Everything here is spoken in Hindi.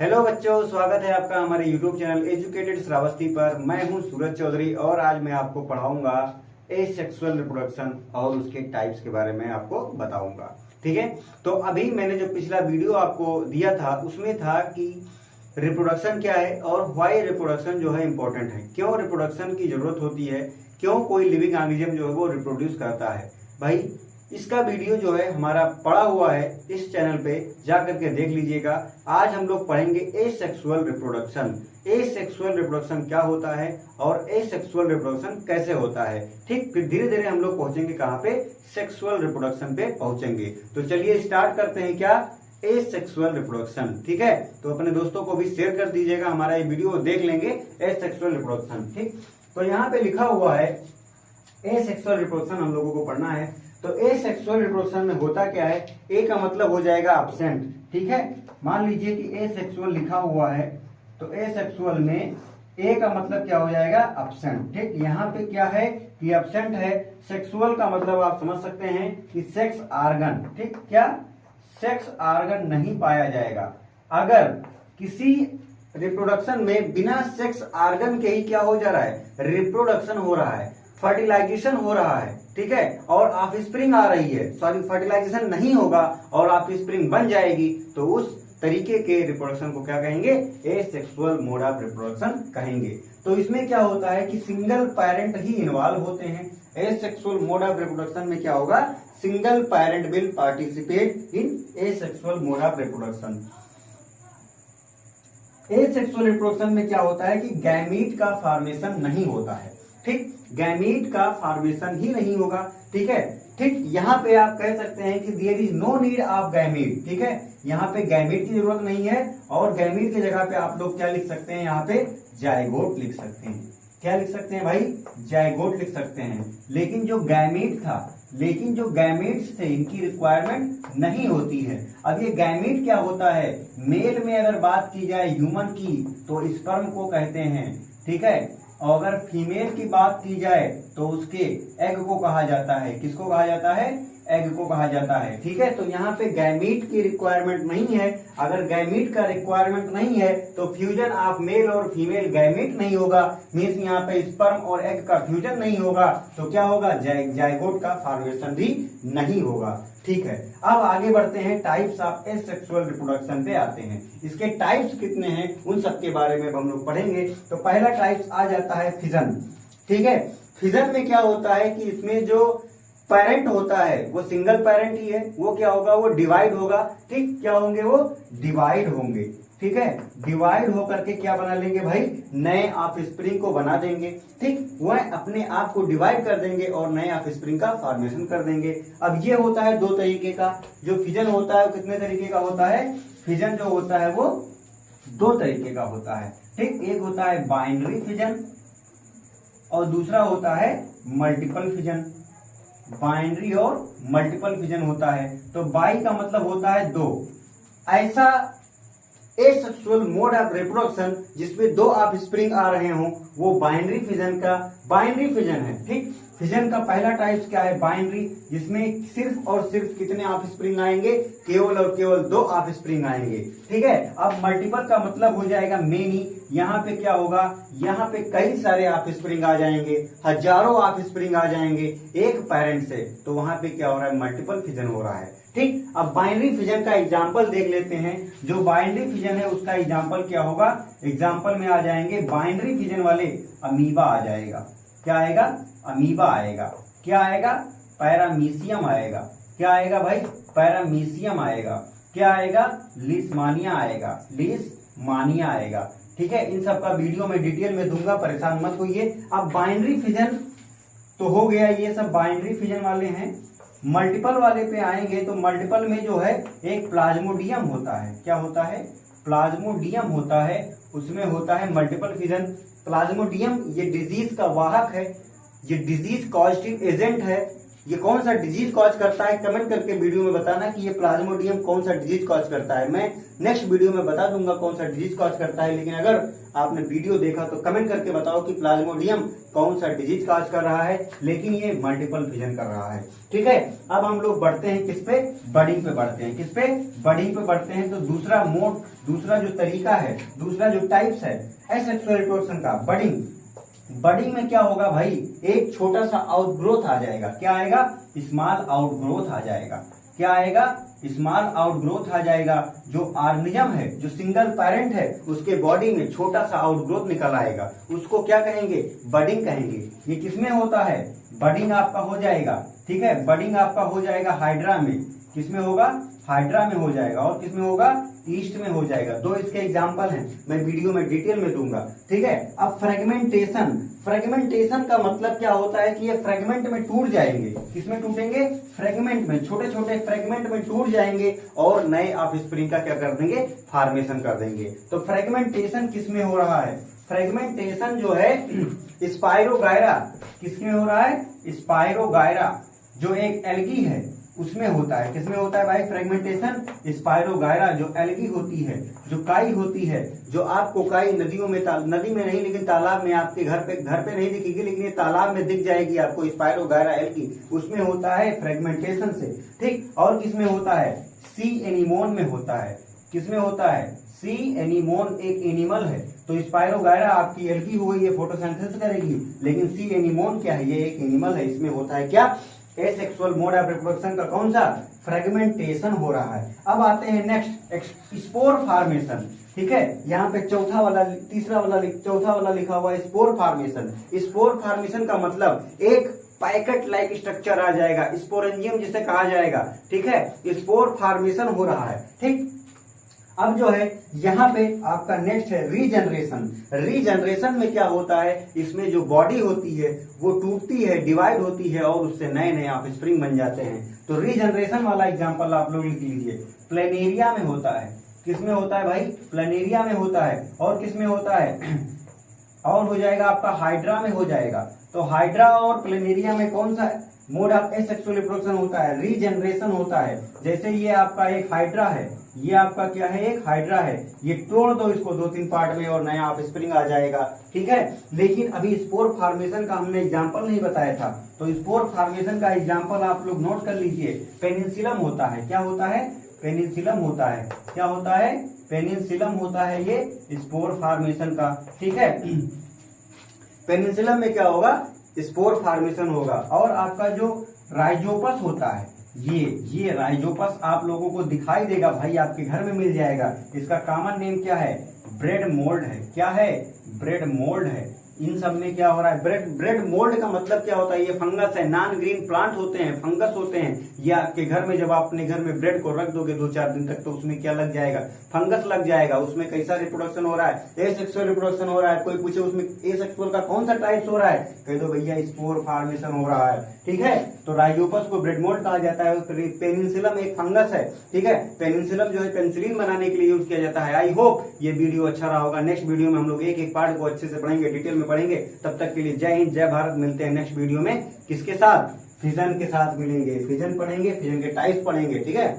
हेलो बच्चों, स्वागत है आपका हमारे यूट्यूब चैनल एजुकेटेड श्रावस्ती पर। मैं हूं सूरज चौधरी और आज मैं आपको पढ़ाऊंगा एसेक्सुअल रिप्रोडक्शन और उसके टाइप्स के बारे में आपको बताऊंगा। ठीक है, तो अभी मैंने जो पिछला वीडियो आपको दिया था उसमें था कि रिप्रोडक्शन क्या है और व्हाई रिप्रोडक्शन जो है इंपॉर्टेंट है, क्यों रिप्रोडक्शन की जरूरत होती है, क्यों कोई लिविंग ऑर्गेनिज्म जो है वो रिप्रोड्यूस करता है। भाई इसका वीडियो जो है हमारा पड़ा हुआ है इस चैनल पे, जा करके देख लीजिएगा। आज हम लोग पढ़ेंगे एसेक्सुअल रिप्रोडक्शन। एसेक्सुअल रिप्रोडक्शन क्या होता है और एसेक्सुअल रिप्रोडक्शन कैसे होता है। ठीक, फिर धीरे धीरे हम लोग पहुंचेंगे कहाँ पे, सेक्सुअल रिप्रोडक्शन पे पहुंचेंगे। तो चलिए स्टार्ट करते हैं क्या, एसेक्सुअल रिप्रोडक्शन। ठीक है, तो अपने दोस्तों को भी शेयर कर दीजिएगा, हमारा ये वीडियो देख लेंगे एसेक्सुअल रिप्रोडक्शन। ठीक, तो यहाँ पे लिखा हुआ है एसेक्सुअल रिप्रोडक्शन हम लोगों को पढ़ना है। तो एसेक्सुअल रिप्रोडक्शन में होता क्या है, ए का मतलब हो जाएगा अब्सेंट। ठीक है, मान लीजिए कि एसेक्सुअल लिखा हुआ है तो एसेक्सुअल में ए का मतलब क्या हो जाएगा, अब्सेंट। ठीक, यहाँ पे क्या है कि अब्सेंट है। सेक्सुअल का मतलब आप समझ सकते हैं कि सेक्स आर्गन। ठीक, क्या सेक्स आर्गन नहीं पाया जाएगा। अगर किसी रिप्रोडक्शन में बिना सेक्स आर्गन के ही क्या हो जा रहा है, रिप्रोडक्शन हो रहा है, फर्टिलाइजेशन हो रहा है। ठीक है, और ऑफस्प्रिंग आ रही है, सॉरी फर्टिलाइजेशन नहीं होगा और ऑफस्प्रिंग बन जाएगी, तो उस तरीके के रिप्रोडक्शन को क्या कहेंगे, एसेक्सुअल मोड ऑफ रिप्रोडक्शन कहेंगे। तो इसमें क्या होता है कि सिंगल पेरेंट ही इन्वॉल्व होते हैं। एसेक्सुअल मोड ऑफ रिप्रोडक्शन में क्या होगा, single parent will participate in asexual mode of reproduction. Asexual reproduction में क्या होता है कि गैमीट का फॉर्मेशन नहीं होता है। ठीक, गैमीट का फॉर्मेशन ही नहीं होगा। ठीक है, ठीक, यहाँ पे आप कह सकते हैं कि there is no need of gamete. ठीक है, यहाँ पे गैमीट की जरूरत नहीं है और गैमीट की जगह पे आप लोग क्या लिख सकते हैं, यहाँ पे जायगोट लिख सकते हैं। क्या लिख सकते हैं भाई, जायगोट लिख सकते हैं। लेकिन जो गैमीट्स थे इनकी रिक्वायरमेंट नहीं होती है। अब ये गैमीट क्या होता है, मेल में अगर बात की जाए ह्यूमन की तो स्पर्म को कहते हैं। ठीक है, और अगर फीमेल की बात की जाए तो उसके एग को कहा जाता है। किसको कहा जाता है, एग को कहा जाता है। ठीक है, तो यहाँ पे गैमीट की रिक्वायरमेंट नहीं है। अगर गैमीट का रिक्वायरमेंट नहीं है तो फ्यूजन ऑफ मेल और फीमेल गैमीट नहीं होगा, मीन्स यहाँ पे स्पर्म और एग का फ्यूजन नहीं होगा, तो क्या होगा, जायगोट का फॉर्मेशन भी नहीं होगा। ठीक है, अब आगे बढ़ते हैं, टाइप्स ऑफ एसेक्सुअल रिप्रोडक्शन पे आते हैं। इसके टाइप्स कितने हैं उन सब के बारे में हम लोग पढ़ेंगे। तो पहला टाइप्स आ जाता है फिजन। ठीक है, फिजन में क्या होता है कि इसमें जो पेरेंट होता है वो सिंगल पेरेंट ही है, वो क्या होगा, वो डिवाइड होगा। ठीक, क्या होंगे, वो डिवाइड होंगे। ठीक है, डिवाइड होकर के क्या बना लेंगे भाई, नए ऑफस्प्रिंग को बना देंगे। ठीक, वह अपने आप को डिवाइड कर देंगे और नए ऑफस्प्रिंग का फॉर्मेशन कर देंगे। अब ये होता है दो तरीके का, जो फिजन होता है वो कितने तरीके का होता है, फिजन जो होता है वो दो तरीके का होता है। ठीक, एक होता है बाइनरी फिजन और दूसरा होता है मल्टीपल फिजन। बाइनरी और मल्टीपल फिजन होता है। तो बाई का मतलब होता है दो। ऐसा एसेक्सुअल मोड ऑफ रिप्रोडक्शन जिसमें दो ऑफस्प्रिंग आ रहे हों वो बाइनरी फिजन का बाइनरी फिजन है। ठीक, फिजन का पहला टाइप क्या है, बाइनरी, जिसमें सिर्फ और सिर्फ कितने ऑफस्प्रिंग आएंगे, केवल और केवल दो ऑफस्प्रिंग आएंगे। ठीक है, अब मल्टीपल का मतलब हो जाएगा मेनी। यहाँ पे क्या होगा, यहाँ पे कई सारे ऑफस्प्रिंग आ जाएंगे, हजारों ऑफस्प्रिंग आ जाएंगे एक पेरेंट से, तो वहां पे क्या हो रहा है, मल्टीपल फिजन हो रहा है। ठीक, अब बाइनरी फिजन का एग्जांपल देख लेते हैं। जो बाइनरी फिजन है उसका एग्जांपल क्या होगा, एग्जांपल में आ जाएंगे बाइनरी फिजन वाले, अमीबा आ जाएगा। क्या आएगा, अमीबा आएगा। क्या आएगा, पैरामीशियम आएगा। क्या आएगा भाई, पैरामीशियम आएगा। क्या आएगा, लिस्मानिया आएगा, लिस्मानिया आएगा। ठीक है, इन सब का वीडियो में डिटेल में दूंगा, परेशान मत होइए। अब बाइनरी फिजन तो हो गया, ये सब बाइनरी फिजन वाले हैं। मल्टीपल वाले पे आएंगे तो मल्टीपल में जो है एक प्लाज्मोडियम होता है। क्या होता है, प्लाज्मोडियम होता है, उसमें होता है मल्टीपल फिजन। प्लाज्मोडियम ये डिजीज का वाहक है, ये डिजीज कॉजेटिव एजेंट है। ये कौन सा डिजीज कॉज करता है, कमेंट करके वीडियो में बताना कि ये प्लाज्मोडियम कौन सा डिजीज कॉज करता है। मैं नेक्स्ट वीडियो में बता दूंगा कौन सा डिजीज कॉज करता है, लेकिन अगर आपने वीडियो देखा तो कमेंट करके बताओ कि प्लाज्मोडियम कौन सा डिजीज कॉज कर रहा है, लेकिन ये मल्टीपल फिजन कर रहा है। ठीक है, अब हम लोग बढ़ते हैं किस पे, बडिंग पे बढ़ते हैं। किस पे, बडिंग पे बढ़ते हैं। तो दूसरा मोड, दूसरा जो तरीका है, दूसरा जो टाइप्स है एसेक्सुअल रिप्रोडक्शन का, बडिंग। बडिंग में क्या होगा भाई, एक छोटा सा आउटग्रोथ आ जाएगा। क्या आएगा, स्मॉल आउटग्रोथ आ जाएगा। क्या आएगा, स्मॉल आउटग्रोथ आ जाएगा। जो ऑर्गेनिज्म है, जो सिंगल पेरेंट है, उसके बॉडी में छोटा सा आउटग्रोथ निकल आएगा, उसको क्या कहेंगे, बडिंग कहेंगे। ये किसमें होता है, बडिंग आपका हो जाएगा। ठीक है, बडिंग आपका हो जाएगा हाइड्रा में। किसमें होगा, हाइड्रा में हो जाएगा। और किसमें होगा, ईस्ट में हो जाएगा। दो इसके एग्जाम्पल हैं, मैं वीडियो में डिटेल में दूंगा। ठीक है, अब फ्रेगमेंटेशन। फ्रेगमेंटेशन का मतलब क्या होता है कि ये फ्रेगमेंट में टूट जाएंगे। किसमें टूटेंगे, फ्रेगमेंट में, छोटे छोटे फ्रेगमेंट में टूट जाएंगे और नए ऑफस्प्रिंग का क्या कर देंगे, फॉर्मेशन कर देंगे। तो फ्रेगमेंटेशन किसमें हो रहा है, फ्रेगमेंटेशन जो है स्पाइरोगायरा, किसमें हो रहा है, स्पाइरोगायरा जो एक एल्गी है उसमें होता है। किसमें होता है भाई फ्रेगमेंटेशन, स्पाइरोगायरा जो एल्गी होती है, जो काई होती है, जो आपको काई नदियों में, नदी में नहीं लेकिन तालाब में, आपके घर पे नहीं दिखेगी, लेकिन ये तालाब में दिख जाएगी आपको, स्पाइरोगायरा एल्गी, उसमें होता है फ्रेगमेंटेशन से। ठीक, और किसमें होता है, सी एनीमोन में होता है। किसमें होता है, सी एनीमोन एक एनिमल है। तो स्पाइरोगायरा आपकी एल्गी हो गई, ये फोटोसिंथेसिस करेगी, लेकिन सी एनीमोन क्या है, ये एक एनिमल है। इसमें होता है क्या, एसेक्सुअल मोड ऑफ रिप्रोडक्शन का कौन सा, फ्रेगमेंटेशन हो रहा है। अब आते हैं नेक्स्ट, स्पोर फॉर्मेशन। ठीक है, यहाँ पे चौथा वाला लिखा हुआ है स्पोर फॉर्मेशन। स्पोर फॉर्मेशन का मतलब एक पैकेट लाइक स्ट्रक्चर आ जाएगा, स्पोरेंजियम जिसे कहा जाएगा। ठीक है, स्पोर फॉर्मेशन हो रहा है। ठीक, अब जो है यहाँ पे आपका नेक्स्ट है रीजनरेशन। रीजनरेशन में क्या होता है, इसमें जो बॉडी होती है वो टूटती है, डिवाइड होती है और उससे नए नए ऑफस्प्रिंग बन जाते हैं। तो रीजनरेशन वाला एग्जांपल आप लोग लिख लीजिए, प्लेनेरिया में होता है। किसमें होता है भाई, प्लेनेरिया में होता है। और किसमें होता है, और हो जाएगा आपका हाइड्रा में हो जाएगा। तो हाइड्रा और प्लेनेरिया में कौन सा मोड ऑफ एसेक्सुअल रिप्रोडक्शन होता है, रीजनरेशन होता है। जैसे ये आपका एक हाइड्रा है, ये आपका क्या है, एक हाइड्रा है, ये तोड़ दो इसको 2-3 पार्ट में और नया ऑफस्प्रिंग आ जाएगा। ठीक है, लेकिन अभी स्पोर फॉर्मेशन का हमने एग्जांपल नहीं बताया था, तो स्पोर फॉर्मेशन का एग्जांपल आप लोग नोट कर लीजिए। पेनिसिलम होता है। क्या होता है, पेनिसिलम होता है। क्या होता है, पेनिसिलम होता है ये स्पोर फॉर्मेशन का। ठीक है, पेनिसिलम में क्या होगा, स्पोर फॉर्मेशन होगा। और आपका जो राइजोपस होता है, ये राइजोपस आप लोगों को दिखाई देगा भाई, आपके घर में मिल जाएगा। इसका कॉमन नेम क्या है, ब्रेड मोल्ड है। क्या है, ब्रेड मोल्ड है। इन सब में क्या हो रहा है, ब्रेड मोल्ड का मतलब क्या होता है, ये फंगस है, नॉन ग्रीन प्लांट होते हैं, फंगस होते हैं। ये आपके घर में, जब आप अपने घर में ब्रेड को रख दोगे 2-4 दिन तक, तो उसमें क्या लग जाएगा, फंगस लग जाएगा। उसमें कैसा रिप्रोडक्शन हो रहा है, एसेक्सुअल रिप्रोडक्शन हो रहा है। कोई पूछे उसमें एसेक्सुअल का कौन सा टाइप्स हो रहा है, कह दो भैया स्पोर फॉर्मेशन हो रहा है। ठीक है, तो राइजोपस को ब्रेड मोल्ड कहा जाता है। पेनिसिलम एक फंगस है। ठीक है, पेनिसिलम जो है पेनिसिलिन बनाने के लिए यूज किया जाता है। आई होप ये वीडियो अच्छा रहा होगा। नेक्स्ट वीडियो में हम लोग एक एक पार्ट को अच्छे से पढ़ेंगे, डिटेल में पढ़ेंगे। तब तक के लिए जय हिंद, जय भारत। मिलते हैं नेक्स्ट वीडियो में, किसके साथ, फिजन के साथ मिलेंगे। फिजन पढ़ेंगे, फिजन के टाइप्स पढ़ेंगे। ठीक है।